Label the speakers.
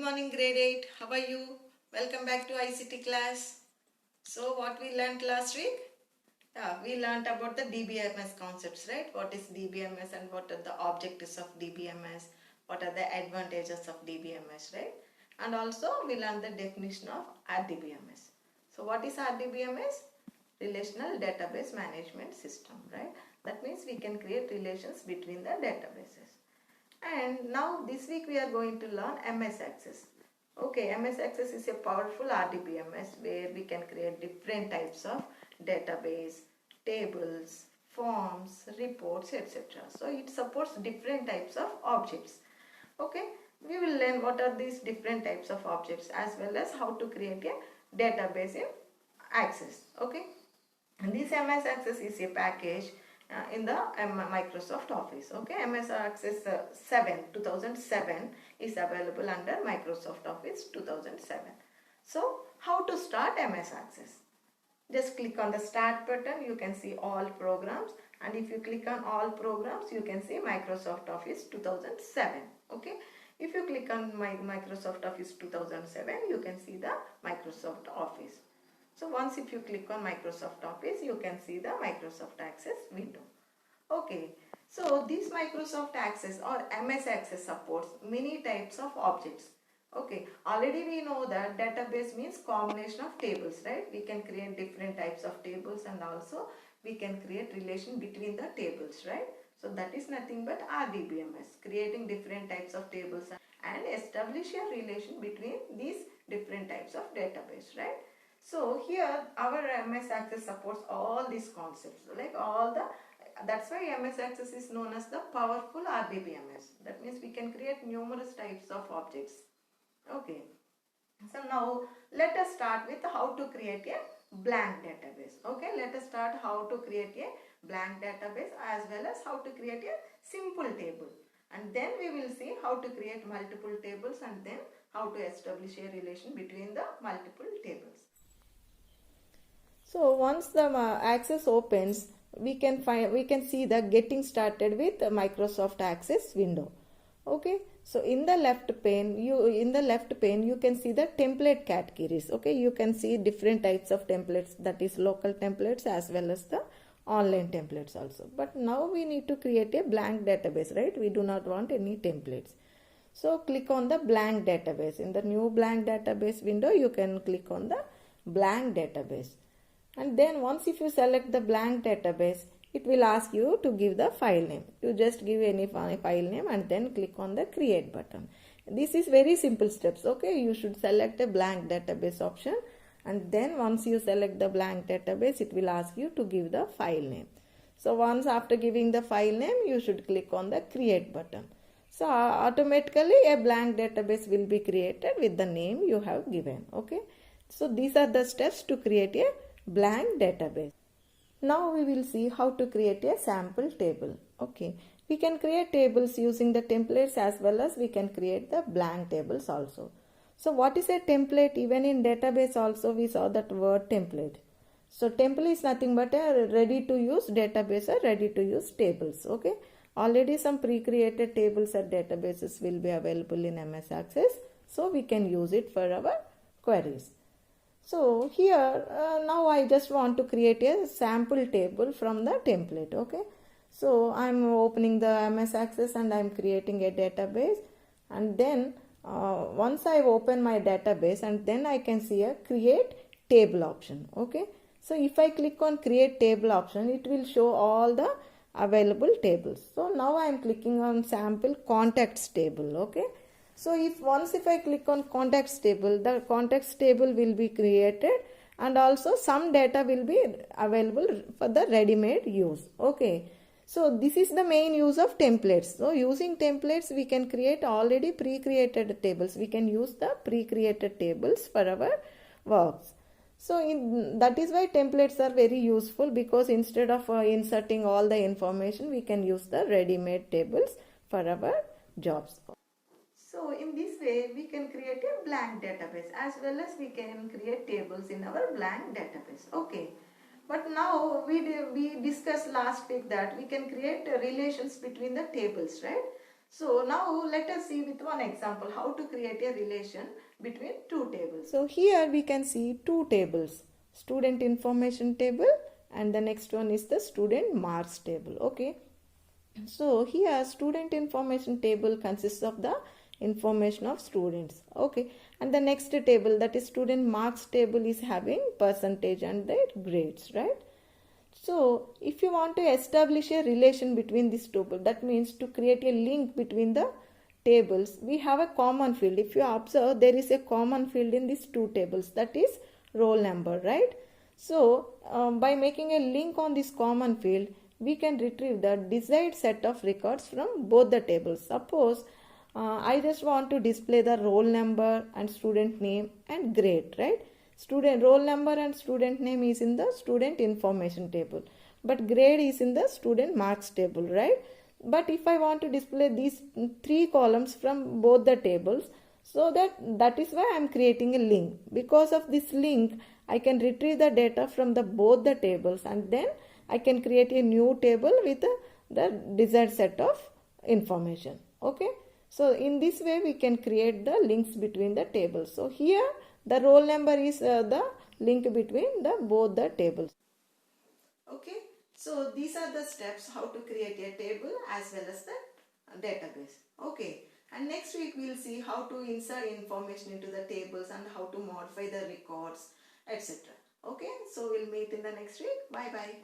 Speaker 1: morning grade 8. How are you? Welcome back to ICT class. So what we learned last week? We learned about the DBMS concepts, right? What is DBMS and what are the objectives of DBMS? What are the advantages of DBMS, right? And also we learned the definition of RDBMS. So what is RDBMS? Relational Database Management System, right? That means we can create relations between the databases. And now this week we are going to learn MS Access. Okay, MS Access is a powerful RDBMS where we can create different types of database, tables, forms, reports, etc. So it supports different types of objects. Okay, we will learn what are these different types of objects as well as how to create a database in Access. Okay, and this MS Access is a package in the Microsoft Office. Okay, MS Access 2007 is available under Microsoft Office 2007. So how to start MS Access? Just click on the start button. You can see all programs, and if you click on all programs you can see Microsoft Office 2007. Okay, if you click on Microsoft Office 2007 you can see the Microsoft Office. So once if you click on Microsoft Office, you can see the Microsoft Access window. Okay, so this Microsoft Access or MS Access supports many types of objects. Okay, already we know that database means combination of tables, right? We can create different types of tables and also we can create relation between the tables, right? So that is nothing but RDBMS, creating different types of tables and establish a relation between these different types of database, right? So here our MS Access supports all these concepts, like all the, that's why MS Access is known as the powerful RDBMS. That means we can create numerous types of objects. Okay. So now let us start with how to create a blank database. Okay, let us start how to create a blank database as well as how to create a simple table. And then we will see how to create multiple tables and then how to establish a relation between the multiple tables. So once the Access opens, we can see the getting started with Microsoft Access window. Okay, so in the left pane you can see the template categories. Okay, you can see different types of templates, that is local templates as well as the online templates also. But now we need to create a blank database, right? We do not want any templates. So click on the blank database. In the new blank database window you can click on the blank database. And then once if you select the blank database, it will ask you to give the file name. You just give any file name and then click on the create button. This is very simple steps. Okay, you should select a blank database option, and then once you select the blank database, it will ask you to give the file name. So once after giving the file name, you should click on the create button. So automatically a blank database will be created with the name you have given. Okay, so these are the steps to create a blank database. Now we will see how to create a sample table. Okay, we can create tables using the templates as well as we can create the blank tables also. So what is a template? Even in database also we saw that word template. So template is nothing but a ready to use database or ready to use tables. Okay, already some pre-created tables or databases will be available in MS Access, so we can use it for our queries. So here now I just want to create a sample table from the template. Okay, so I'm opening the MS Access and I'm creating a database, and then once I open my database, and then I can see a create table option. Okay, so if I click on create table option, it will show all the available tables. So now I am clicking on sample contacts table. Okay, so if I click on contacts table, the contacts table will be created and also some data will be available for the ready-made use. Okay, so this is the main use of templates. So using templates we can create already pre-created tables. We can use the pre-created tables for our works. So that is why templates are very useful, because instead of inserting all the information, we can use the ready-made tables for our jobs. So in this way we can create a blank database as well as we can create tables in our blank database. Okay, but now we discussed last week that we can create relations between the tables, right? So now let us see with one example how to create a relation between two tables. So here we can see two tables, student information table and the next one is the student marks table. Okay. So here student information table consists of the information of students. Okay. And the next table, that is student marks table, is having percentage and their grades, right? So if you want to establish a relation between these two, that means to create a link between the tables, we have a common field. If you observe, there is a common field in these two tables, that is roll number, right? So by making a link on this common field, we can retrieve the desired set of records from both the tables. Suppose I just want to display the roll number and student name and grade, right? Student roll number and student name is in the student information table, but grade is in the student marks table, right? But if I want to display these three columns from both the tables, so that is why I am creating a link. Because of this link, I can retrieve the data from the both the tables and then I can create a new table with the desired set of information. Okay. So in this way we can create the links between the tables. So here the roll number is the link between the both the tables. Okay. So these are the steps how to create a table as well as the database. Okay. And next week we will see how to insert information into the tables and how to modify the records, etc. Okay. So we'll meet in the next week. Bye bye.